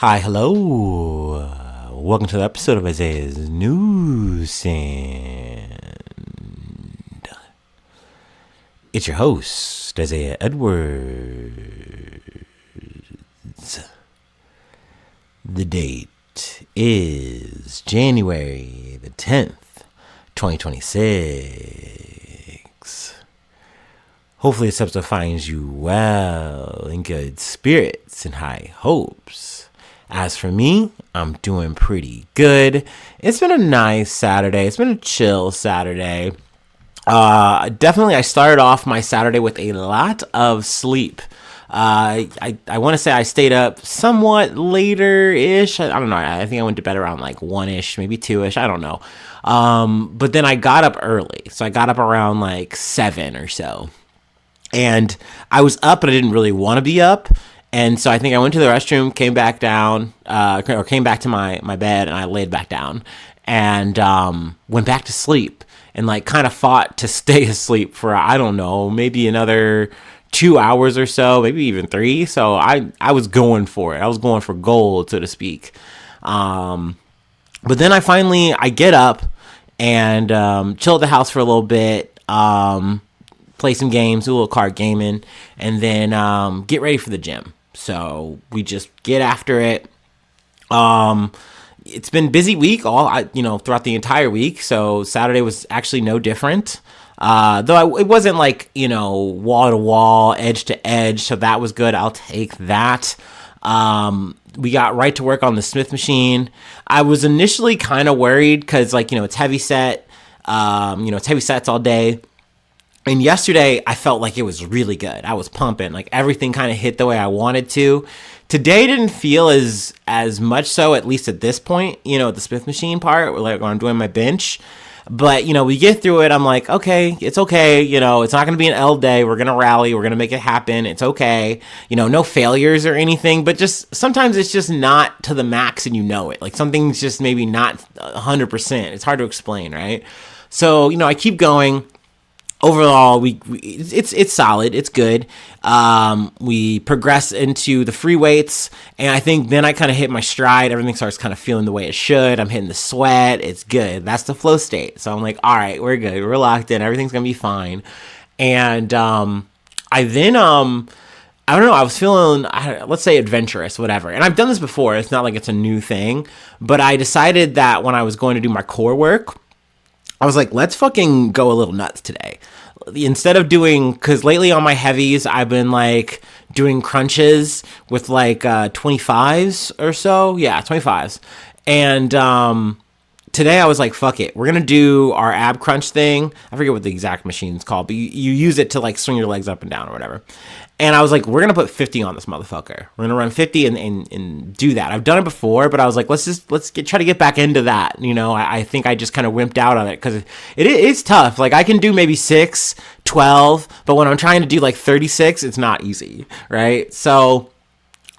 Hi, hello. Welcome to the episode of Isaiah's News, and it's your host, Isaiah Edwards. The date is January the 10th, 2026. Hopefully this episode finds you well, in good spirits and high hopes. As for me, I'm doing pretty good. It's been a nice Saturday. It's been a chill Saturday. Definitely, I started off my Saturday with a lot of sleep. I want to say I stayed up somewhat later-ish. I don't know. I think I went to bed around like 1-ish, maybe 2-ish. I don't know. But then I got up early. So I got up around like 7 or so. And I was up, but I didn't really want to be up. And so I think I went to the restroom, came back down, or came back to my bed, and I laid back down and went back to sleep and like kind of fought to stay asleep for, I don't know, maybe another 2 hours or so, maybe even 3. So I was going for it. I was going for gold, so to speak. But then I get up and chill at the house for a little bit. Play some games, do a little card gaming, and then get ready for the gym. So we just get after it. It's been a busy week throughout the entire week. So Saturday was actually no different. It wasn't like, wall to wall, edge to edge. So that was good. I'll take that. We got right to work on the Smith machine. I was initially kind of worried because it's heavy set. It's heavy sets all day. And yesterday, I felt like it was really good. I was pumping. Like, everything kind of hit the way I wanted to. Today didn't feel as much so, at least at this point, the Smith machine part, like when I'm doing my bench. But, we get through it. I'm like, okay, it's okay. It's not going to be an L day. We're going to rally. We're going to make it happen. It's okay. No failures or anything. But just sometimes it's just not to the max and it. Like, something's just maybe not 100%. It's hard to explain, right? So, I keep going. Overall, it's solid. It's good. We progress into the free weights, and I think then I kind of hit my stride. Everything starts kind of feeling the way it should. I'm hitting the sweat. It's good. That's the flow state. So I'm like, all right, we're good. We're locked in. Everything's gonna be fine. And I don't know. I was feeling, let's say, adventurous, whatever. And I've done this before. It's not like it's a new thing, but I decided that when I was going to do my core work, I was like, let's fucking go a little nuts today. Instead of because lately on my heavies, I've been like doing crunches with like 25s or so. Yeah, 25s. And today I was like, fuck it. We're going to do our ab crunch thing. I forget what the exact machine's called, but you use it to like swing your legs up and down or whatever. And I was like, we're going to put 50 on this motherfucker. We're going to run 50 and do that. I've done it before, but I was like, let's try to get back into that. I think I just kind of wimped out on it because it's tough. Like I can do maybe 6, 12, but when I'm trying to do like 36, it's not easy. Right. So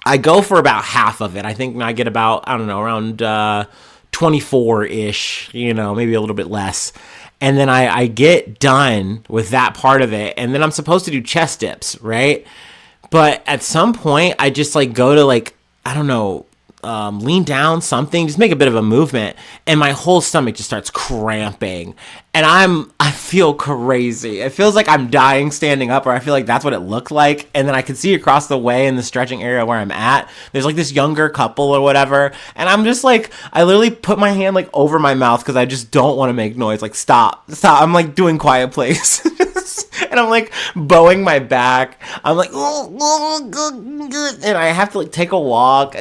I go for about half of it. I think I get about, I don't know, around 24-ish, maybe a little bit less. And then I get done with that part of it. And then I'm supposed to do chest dips, right? But at some point, I just like go to like, I don't know, lean down something, just make a bit of a movement. And my whole stomach just starts cramping. And I feel crazy. It feels like I'm dying standing up, or I feel like that's what it looked like. And then I can see across the way in the stretching area where I'm at, there's like this younger couple or whatever. And I'm just like, I literally put my hand like over my mouth because I just don't want to make noise. Like, stop. I'm like doing quiet place. And I'm like bowing my back. I'm like, and I have to like take a walk.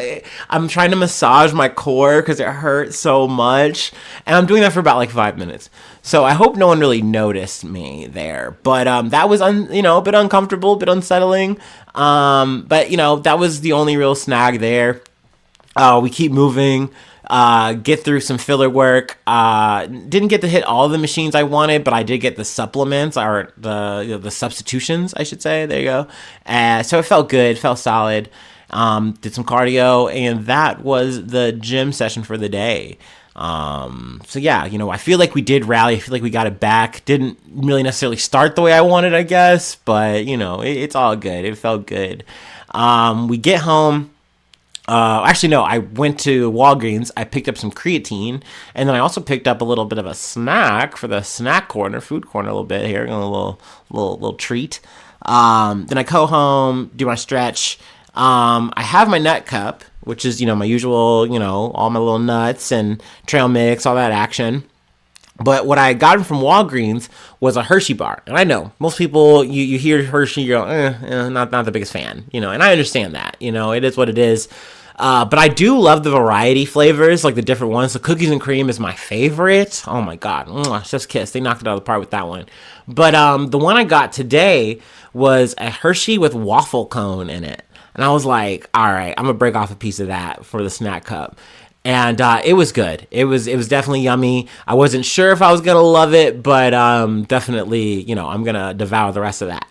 I'm trying to massage my core because it hurts so much. And I'm doing that for about like 5 minutes. So I hope no one really noticed me there. But that was, a bit uncomfortable, a bit unsettling. But, that was the only real snag there. We keep moving. Get through some filler work. Didn't get to hit all the machines I wanted, but I did get the supplements, or the substitutions, I should say. There you go. So it felt good, felt solid. Did some cardio, and that was the gym session for the day. So yeah, I feel like we did rally. I feel like we got it back. Didn't really necessarily start the way I wanted, I guess, but it's all good. It felt good. We get home. Actually, no, I went to Walgreens. I picked up some creatine, and then I also picked up a little bit of a snack for the snack corner, food corner, a little bit here, a little treat. Then I go home, do my stretch. I have my nut cup, which is my usual, all my little nuts and trail mix, all that action. But what I got from Walgreens was a Hershey bar. And I know most people, you hear Hershey, you go, not the biggest fan, and I understand that, it is what it is. But I do love the variety flavors, like the different ones. The cookies and cream is my favorite. Oh my God. Chef's kiss. They knocked it out of the park with that one. But the one I got today was a Hershey with waffle cone in it. And I was like, all right, I'm going to break off a piece of that for the snack cup. And it was good. It was definitely yummy. I wasn't sure if I was gonna love it, but definitely, I'm gonna devour the rest of that.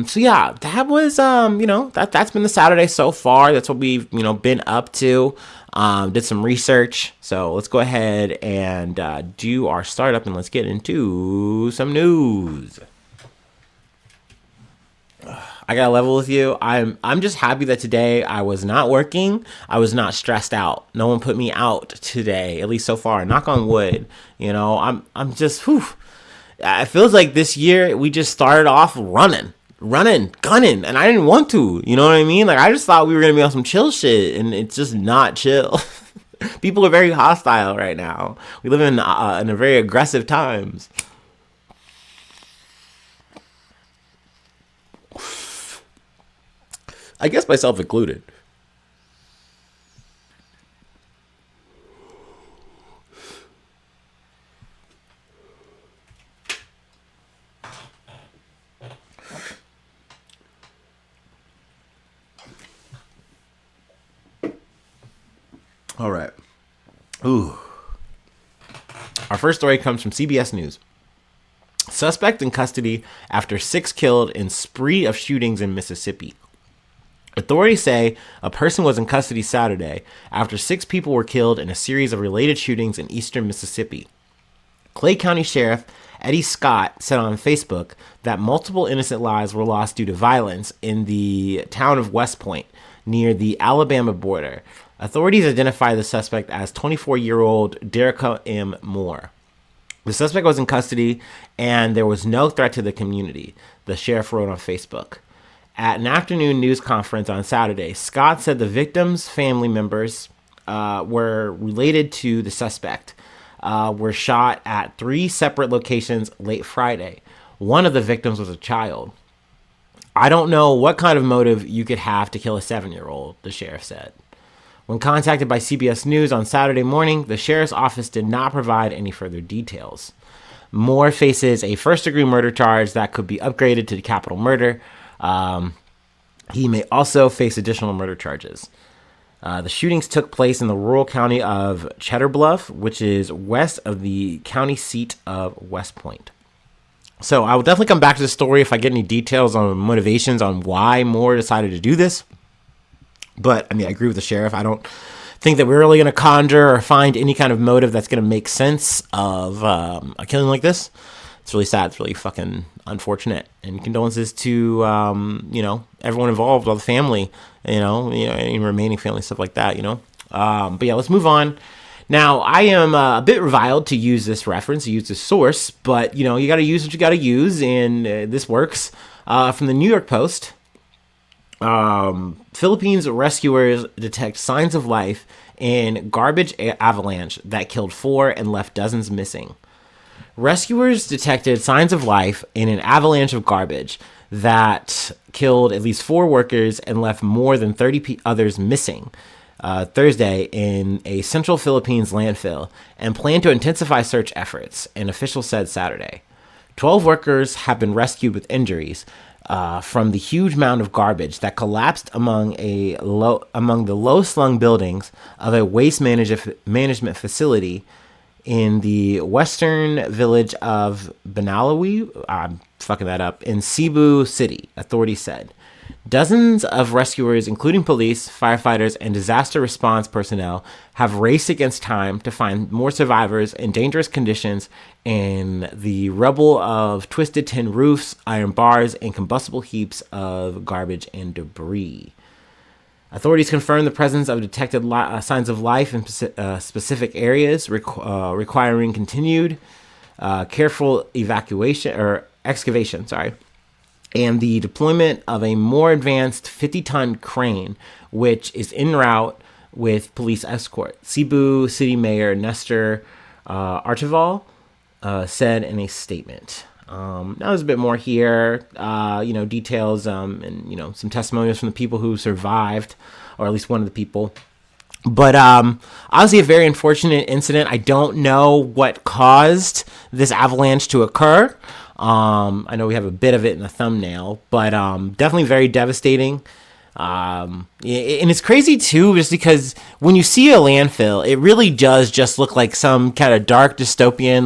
So yeah, that was that's been the Saturday so far. That's what we've been up to. Did some research. So let's go ahead and do our startup, and let's get into some news. I gotta level with you. I'm just happy that today I was not working. I was not stressed out. No one put me out today, at least so far. Knock on wood. I'm just it feels like this year we just started off running, gunning, and I didn't want to. You know what I mean? Like I just thought we were gonna be on some chill shit, and it's just not chill. People are very hostile right now. We live in a very aggressive times. I guess myself included. All right. Ooh. Our first story comes from CBS News. Suspect in custody after 6 killed in spree of shootings in Mississippi. Authorities say a person was in custody Saturday after 6 people were killed in a series of related shootings in eastern Mississippi. Clay County Sheriff Eddie Scott said on Facebook that multiple innocent lives were lost due to violence in the town of West Point, near the Alabama border. Authorities identify the suspect as 24-year-old Derica M. Moore. The suspect was in custody, and there was no threat to the community, the sheriff wrote on Facebook. At an afternoon news conference on Saturday, Scott said the victims' family members were related to the suspect, were shot at 3 separate locations late Friday. One of the victims was a child. I don't know what kind of motive you could have to kill a 7-year-old, the sheriff said. When contacted by CBS News on Saturday morning, the sheriff's office did not provide any further details. Moore faces a first-degree murder charge that could be upgraded to capital murder. He may also face additional murder charges. The shootings took place in the rural county of Cheddar Bluff, which is west of the county seat of West Point. So I will definitely come back to the story if I get any details on motivations on why Moore decided to do this. But, I agree with the sheriff. I don't think that we're really going to conjure or find any kind of motive that's going to make sense of a killing like this. It's really sad. It's really fucking unfortunate. And condolences to, everyone involved, all the family, any remaining family, stuff like that, But yeah, let's move on. Now, I am a bit reviled to use this reference, to use this source, but, you got to use what you got to use, and this works. From the New York Post, Philippines rescuers detect signs of life in garbage avalanche that killed 4 and left dozens missing. Rescuers detected signs of life in an avalanche of garbage that killed at least 4 workers and left more than 30 others missing Thursday in a central Philippines landfill, and plan to intensify search efforts, an official said Saturday. 12 workers have been rescued with injuries from the huge mound of garbage that collapsed among the low-slung buildings of a waste management facility in the western village of Banalawi, I'm fucking that up, in Cebu City, authorities said. Dozens of rescuers, including police, firefighters, and disaster response personnel, have raced against time to find more survivors in dangerous conditions in the rubble of twisted tin roofs, iron bars, and combustible heaps of garbage and debris. Authorities confirmed the presence of detected signs of life in specific areas, requiring continued careful excavation. And the deployment of a more advanced 50-ton crane, which is en route with police escort. Cebu City Mayor Nestor Archival said in a statement. Now there's a bit more here, details and, some testimonials from the people who survived, or at least one of the people. But obviously a very unfortunate incident. I don't know what caused this avalanche to occur. I know we have a bit of it in the thumbnail, but definitely very devastating. And it's crazy too, just because when you see a landfill, it really does just look like some kind of dark dystopian,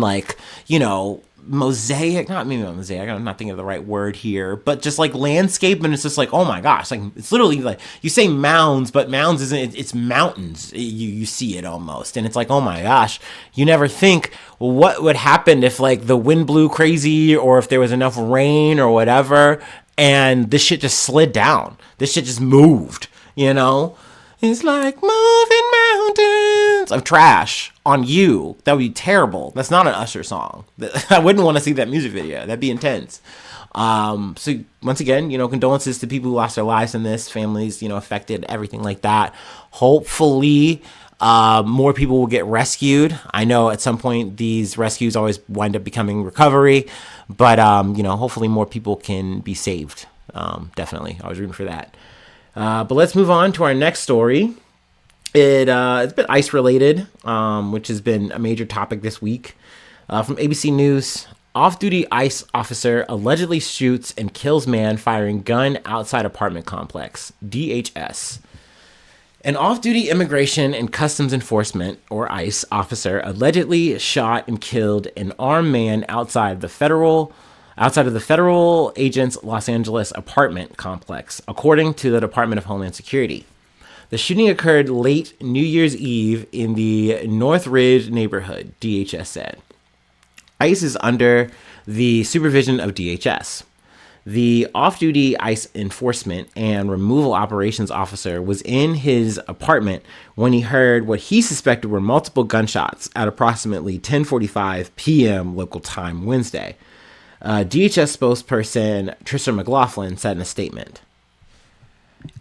mosaic, not mosaic, I'm not thinking of the right word here, but just like landscape. And it's just like, oh my gosh, like it's literally like you say mounds, but mounds isn't, it's mountains. You see it almost. And it's like, oh my gosh, you never think, well, what would happen if like the wind blew crazy, or if there was enough rain or whatever, and this shit just slid down. This shit just moved, It's like moving mountains of trash on you. That would be terrible. That's not an Usher song. I wouldn't want to see that music video. That'd be intense. So once again, condolences to people who lost their lives in this, families, affected, everything like that. Hopefully, more people will get rescued. I know at some point these rescues always wind up becoming recovery, but, hopefully more people can be saved. Definitely. I was rooting for that. But let's move on to our next story. It's been ICE related, which has been a major topic this week. From ABC News, off-duty ICE officer allegedly shoots and kills man firing gun outside apartment complex. DHS. An off-duty Immigration and Customs Enforcement, or ICE, officer allegedly shot and killed an armed man outside of the federal agent's Los Angeles apartment complex, according to the Department of Homeland Security. The shooting occurred late New Year's Eve in the North Ridge neighborhood, DHS said. ICE is under the supervision of DHS. The off-duty ICE enforcement and removal operations officer was in his apartment when he heard what he suspected were multiple gunshots at approximately 10:45 p.m. local time Wednesday. DHS spokesperson Trisha McLaughlin said in a statement.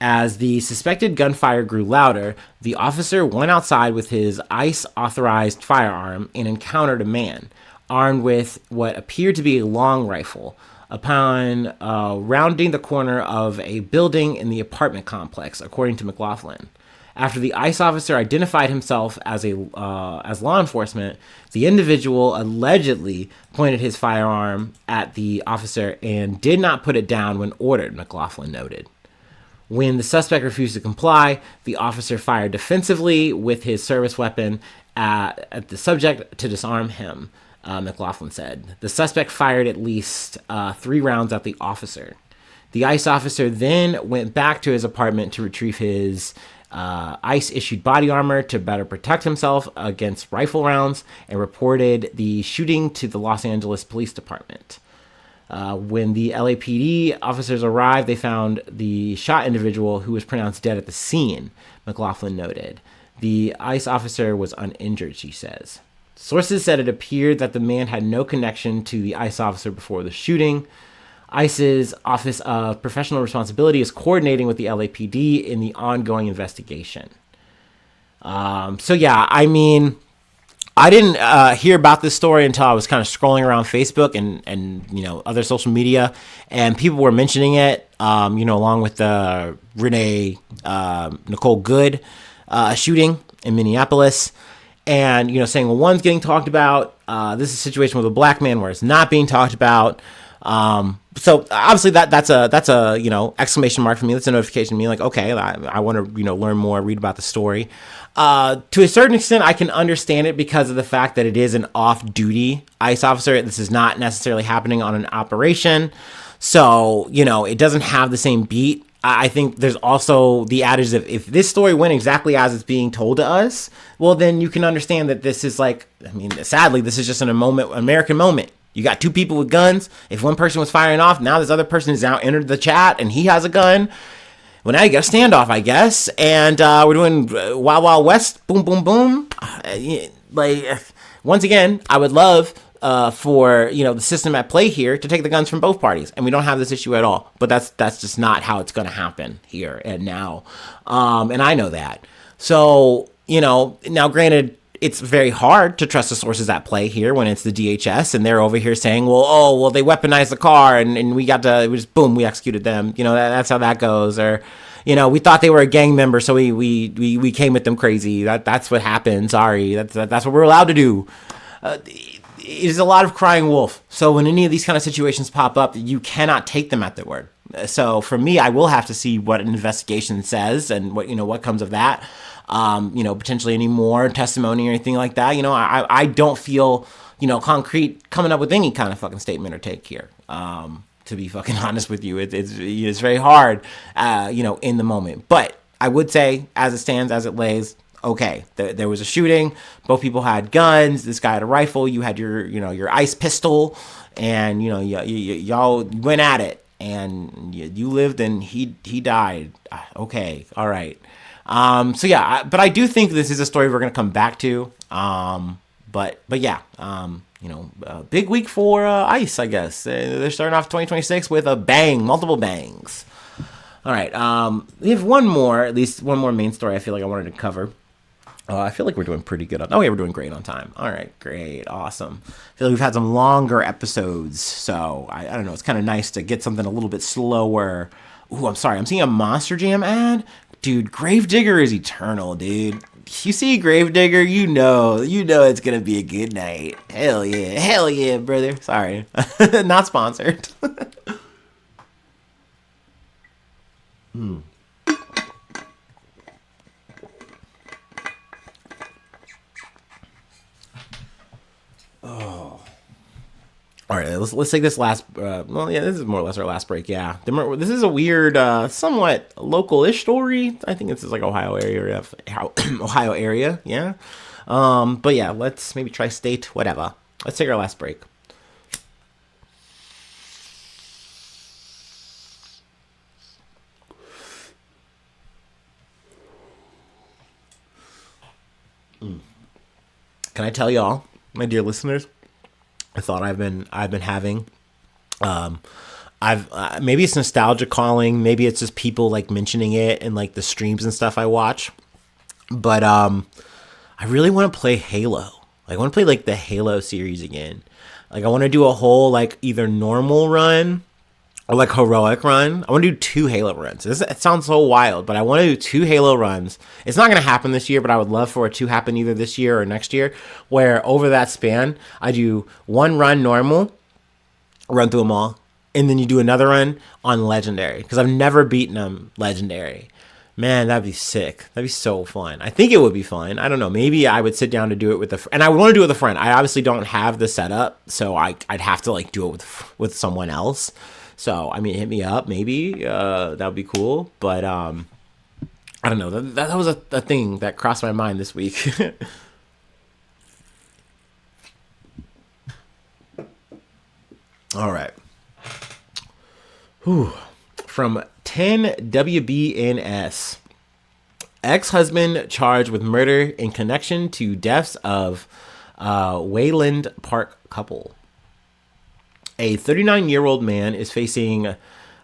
As the suspected gunfire grew louder, the officer went outside with his ICE-authorized firearm and encountered a man, armed with what appeared to be a long rifle, upon rounding the corner of a building in the apartment complex, according to McLaughlin. After the ICE officer identified himself as law enforcement, the individual allegedly pointed his firearm at the officer and did not put it down when ordered, McLaughlin noted. When the suspect refused to comply, the officer fired defensively with his service weapon at the subject to disarm him, McLaughlin said. The suspect fired at least 3 rounds at the officer. The ICE officer then went back to his apartment to retrieve his ICE-issued body armor to better protect himself against rifle rounds and reported the shooting to the Los Angeles Police Department. When the LAPD officers arrived, they found the shot individual who was pronounced dead at the scene, McLaughlin noted. The ICE officer was uninjured, she says. Sources said it appeared that the man had no connection to the ICE officer before the shooting. ICE's Office of Professional Responsibility is coordinating with the LAPD in the ongoing investigation. I didn't hear about this story until I was kind of scrolling around Facebook and other social media, and people were mentioning it, along with the Renee Nicole Good shooting in Minneapolis. And, saying, well, one's getting talked about. This is a situation with a black man where it's not being talked about. So obviously that's a exclamation mark for me. That's a notification to me. Like, okay, I want to, learn more, read about the story. To a certain extent, I can understand it because of the fact that it is an off-duty ICE officer. This is not necessarily happening on an operation. So, it doesn't have the same beat. I think there's also the adage of if this story went exactly as it's being told to us, well, then you can understand that this is sadly, this is just an American moment. You got 2 people with guns. If one person was firing off, now this other person has now entered the chat and he has a gun. Well, now you got a standoff, I guess, and we're doing Wild Wild West, boom, boom, boom. Like, once again, I would love for the system at play here to take the guns from both parties, and we don't have this issue at all. But that's just not how it's going to happen here and now, and I know that. So now, granted, it's very hard to trust the sources at play here when it's the DHS and they're over here saying, well, they weaponized the car and we got to, we executed them. That's how that goes. Or, we thought they were a gang member, so we came at them crazy. That's what happened. Sorry. That's what we're allowed to do. It is a lot of crying wolf. So when any of these kind of situations pop up, you cannot take them at their word. So for me, I will have to see what an investigation says and what comes of that. Potentially any more testimony or anything like that. I don't feel, concrete coming up with any kind of fucking statement or take here. To be fucking honest with you, it's very hard, in the moment. But I would say, as it stands, as it lays, okay, there was a shooting. Both people had guns. This guy had a rifle. You had your ice pistol, and y'all went at it, and you lived and he died. Okay, all right. So yeah, but I do think this is a story we're going to come back to. But yeah, big week for ICE, I guess. They're starting off 2026 with a bang, multiple bangs. All right. We have at least one more main story I feel like I wanted to cover. I feel like we're doing pretty good we're doing great on time. All right, great, awesome. I feel like we've had some longer episodes, so I don't know. It's kind of nice to get something a little bit slower. Ooh, I'm sorry. I'm seeing a Monster Jam ad. Dude, Gravedigger is eternal, dude. You see Gravedigger, you know it's gonna be a good night. Hell yeah, brother. Sorry, not sponsored. Oh. All right, let's take this last. This is more or less our last break. Yeah, this is a weird, somewhat local-ish story. I think this is like Ohio area. Ohio area, yeah. But yeah, let's maybe tri-state, whatever. Let's take our last break. Can I tell y'all, my dear listeners? I thought I've been having. Maybe it's nostalgia calling. Maybe it's just people like mentioning it in like the streams and stuff I watch. But I really want to play Halo. Like, I want to play like the Halo series again. Like, I want to do a whole like either normal run or like heroic run. I want to do 2 Halo runs. It sounds so wild, but I want to do 2 Halo runs. It's not going to happen this year, but I would love for it to happen either this year or next year, where over that span, I do 1 run normal, run through them all, and then you do another run on Legendary, because I've never beaten them Legendary. Man, that'd be sick. That'd be so fun. I think it would be fun. I don't know. Maybe I would sit down to do it and I would want to do it with a friend. I obviously don't have the setup, so I'd have to like do it with someone else. So, I mean, hit me up, maybe. That would be cool. But, I don't know. That was a thing that crossed my mind this week. All right. Whew. From 10WBNS. Ex-husband charged with murder in connection to deaths of Wayland Park couple. A 39-year-old man is facing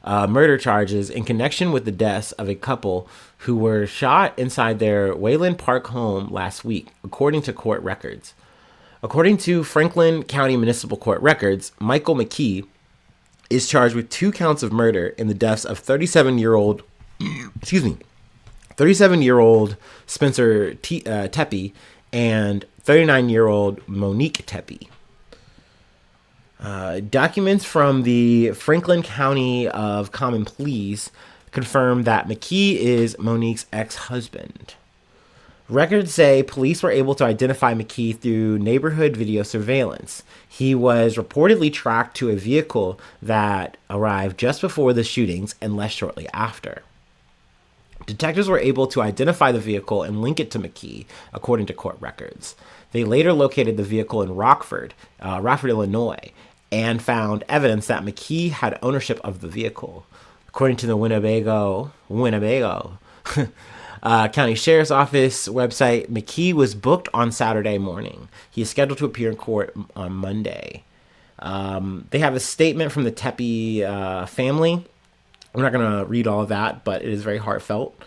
murder charges in connection with the deaths of a couple who were shot inside their Wayland Park home last week, according to court records. According to Franklin County Municipal Court records, Michael Mckee is charged with 2 counts of murder in the deaths of 37-year-old Spencer Tepe and 39-year-old Monique Tepe. Documents from the Franklin County of Common Pleas confirm that Mckee is Monique's ex-husband. Records say police were able to identify Mckee through neighborhood video surveillance. He was reportedly tracked to a vehicle that arrived just before the shootings and left shortly after. Detectives were able to identify the vehicle and link it to Mckee, according to court records. They later located the vehicle in Rockford, Illinois, and found evidence that Mckee had ownership of the vehicle. According to the Winnebago County Sheriff's Office website, Mckee was booked on Saturday morning. He is scheduled to appear in court on Monday. They have a statement from the Tepe family. I'm not going to read all of that, but it is very heartfelt.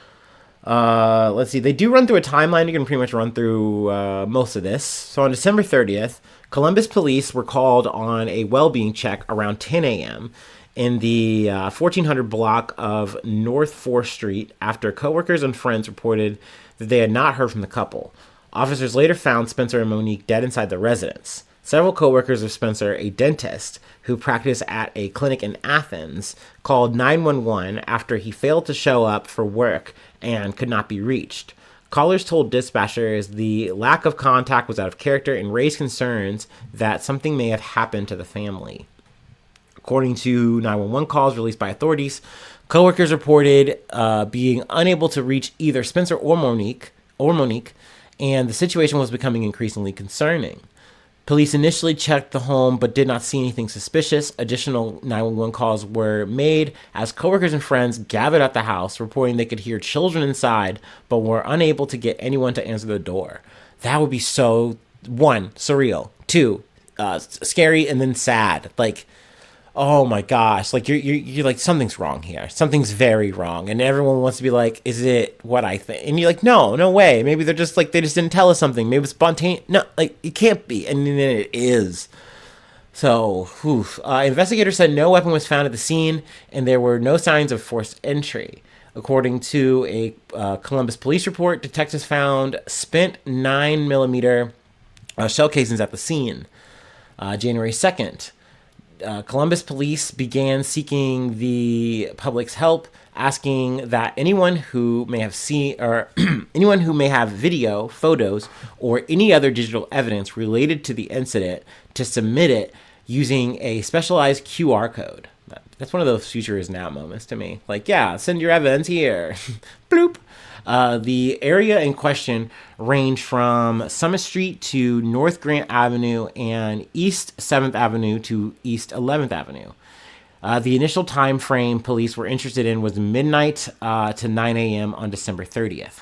Let's see. They do run through a timeline. You can pretty much run through most of this. So on December 30th, Columbus police were called on a well-being check around 10 a.m. in the 1400 block of North 4th Street after coworkers and friends reported that they had not heard from the couple. Officers later found Spencer and Monique dead inside the residence. Several coworkers of Spencer, a dentist who practiced at a clinic in Athens, called 911 after he failed to show up for work and could not be reached. Callers told dispatchers the lack of contact was out of character and raised concerns that something may have happened to the family. According to 911 calls released by authorities, coworkers reported being unable to reach either Spencer or Monique, and the situation was becoming increasingly concerning. Police initially checked the home but did not see anything suspicious. Additional 911 calls were made as coworkers and friends gathered at the house, reporting they could hear children inside but were unable to get anyone to answer the door. That would be so, one, surreal, two, scary, and then sad. Like, oh my gosh, like you're like, something's wrong here. Something's very wrong. And everyone wants to be like, is it what I think? And you're like, no way. Maybe they're just like, they just didn't tell us something. Maybe it's spontaneous. No, like it can't be. And then it is. So, investigators said no weapon was found at the scene and there were no signs of forced entry. According to a Columbus police report, detectives found spent 9mm shell casings at the scene. January 2nd. Columbus police began seeking the public's help, asking that anyone who may have anyone who may have video, photos, or any other digital evidence related to the incident to submit it using a specialized QR code. That's one of those future is now moments to me. Like, yeah, send your evidence here. Bloop. The area in question ranged from Summit Street to North Grant Avenue and East 7th Avenue to East 11th Avenue. The initial time frame police were interested in was midnight to 9 a.m. on December 30th.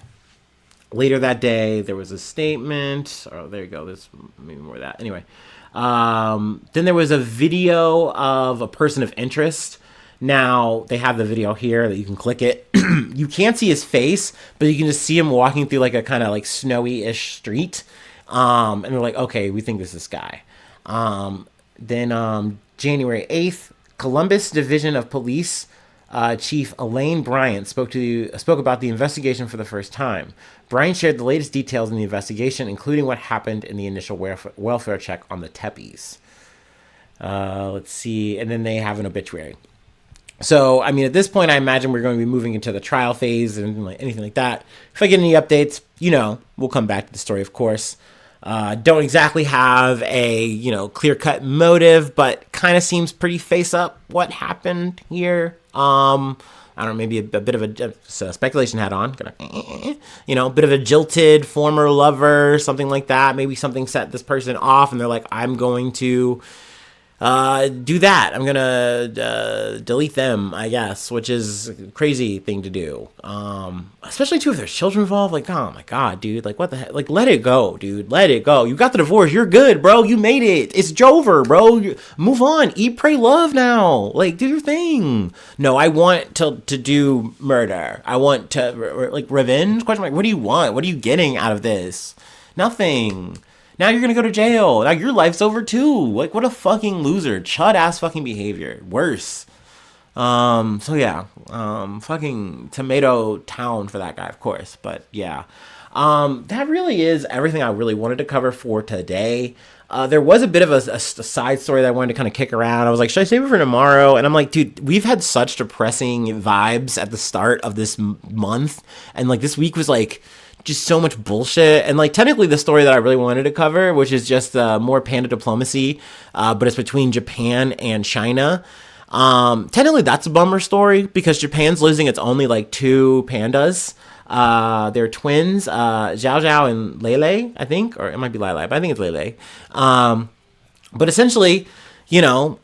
Later that day, there was a statement. Oh, there you go. There's maybe more of that. Anyway, then there was a video of a person of interest. Now, they have the video here that you can click it. You can't see his face, but you can just see him walking through like a kind of like snowy-ish street. And they're like, okay, we think this is this guy. Then January 8th, Columbus Division of Police Chief Elaine Bryant spoke about the investigation for the first time. Bryant shared the latest details in the investigation, including what happened in the initial welfare check on the Tepes. Let's see. And then they have an obituary. So, I mean, at this point, I imagine we're going to be moving into the trial phase and anything like that. If I get any updates, we'll come back to the story, of course. Don't exactly have a, clear-cut motive, but kind of seems pretty face-up what happened here. I don't know, maybe a bit of a speculation hat on. A bit of a jilted former lover, something like that. Maybe something set this person off, and they're like, I'm going to do that. I'm gonna delete them, I guess, which is a crazy thing to do. Especially too if there's children involved. Like, oh my god, dude. Like, what the heck? Like, let it go, dude. Let it go. You got the divorce. You're good, bro. You made it. It's over, bro. Move on. Eat, pray, love now. Like, do your thing. No, I want to do murder. I want to like revenge. Question mark. What do you want? What are you getting out of this? Nothing. Now you're going to go to jail. Now your life's over too. Like, what a fucking loser. Chud-ass fucking behavior. Worse. So yeah. Fucking tomato town for that guy, of course. But yeah. That really is everything I really wanted to cover for today. There was a bit of a side story that I wanted to kind of kick around. I was like, should I save it for tomorrow? And I'm like, dude, we've had such depressing vibes at the start of this month. And like this week was like just so much bullshit. And like technically the story that I really wanted to cover, which is just more panda diplomacy, but it's between Japan and China. Technically that's a bummer story because Japan's losing its only like two pandas. They're twins, Zhao Zhao and Lele, I think, or it might be Lele, but I think it's Lele. But essentially, Sine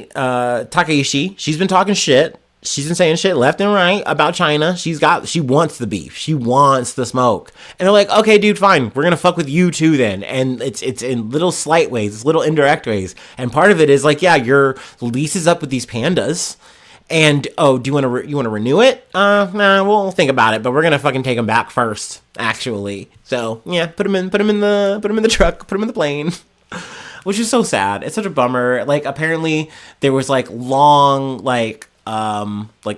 Takaishi, she's been talking shit she's been saying shit left and right about China. She wants the beef. She wants the smoke. And they're like, okay, dude, fine. We're going to fuck with you too then. And it's in little slight ways. It's little indirect ways. And part of it is like, yeah, your lease is up with these pandas. And, oh, do you want to renew it? Nah, we'll think about it, but we're going to fucking take them back first, actually. So, yeah, put them in the truck, put them in the plane. Which is so sad. It's such a bummer. Like, apparently there was like long, like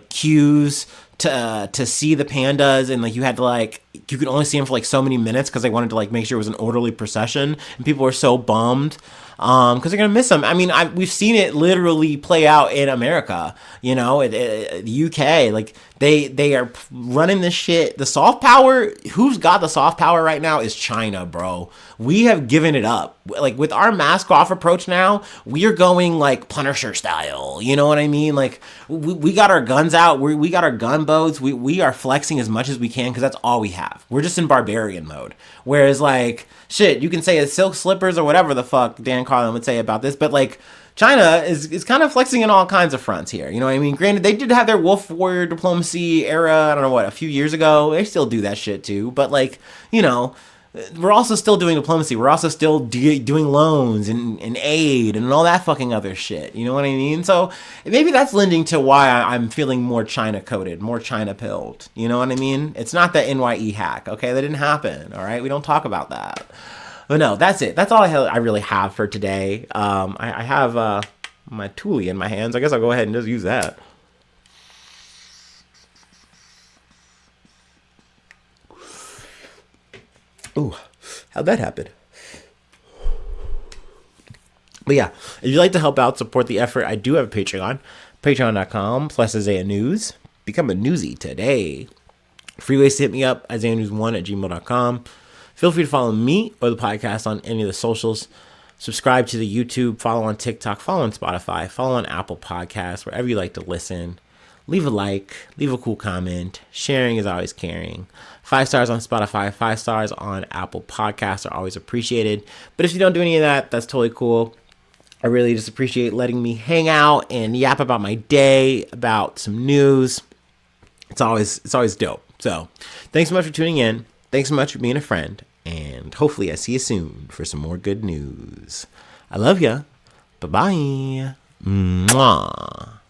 queues to see the pandas, and like you had to like, you could only see them for like so many minutes because they wanted to like make sure it was an orderly procession, and people were so bummed because they're gonna miss them. I mean, we've seen it literally play out in America, you know, the UK. Like they are running this shit. The soft power, who's got the soft power right now is China, bro. We have given it up. Like with our mask off approach now, we are going like Punisher style. You know what I mean? Like we got our guns out. We got our gunboats. We are flexing as much as we can because that's all we have. We're just in barbarian mode. Whereas like shit, you can say it's silk slippers or whatever the fuck Dan Carlin would say about this, but like China is kind of flexing in all kinds of fronts here. You know what I mean? Granted, they did have their wolf warrior diplomacy era, I don't know what, a few years ago. They still do that shit too. But like, you know, we're also still doing diplomacy. We're also still doing loans and aid and all that fucking other shit. You know what I mean? So maybe that's lending to why I'm feeling more China coded, more China pilled. You know what I mean? It's not the NYE hack. Okay, that didn't happen. All right, we don't talk about that. But no, that's it. That's all I really have for today. I have my toolie in my hands. I guess I'll go ahead and just use that. Ooh, how'd that happen? But yeah, if you'd like to help out, support the effort, I do have a Patreon. Patreon.com/Isaiah News. Become a newsie today. Free ways to hit me up, IsaiahNews1@gmail.com. Feel free to follow me or the podcast on any of the socials. Subscribe to the YouTube, follow on TikTok, follow on Spotify, follow on Apple Podcasts, wherever you like to listen. Leave a like, leave a cool comment. Sharing is always caring. 5 stars on Spotify, 5 stars on Apple Podcasts are always appreciated. But if you don't do any of that, that's totally cool. I really just appreciate letting me hang out and yap about my day, about some news. It's always dope. So thanks so much for tuning in. Thanks so much for being a friend. And hopefully I see you soon for some more good news. I love ya. Bye-bye. Mwah.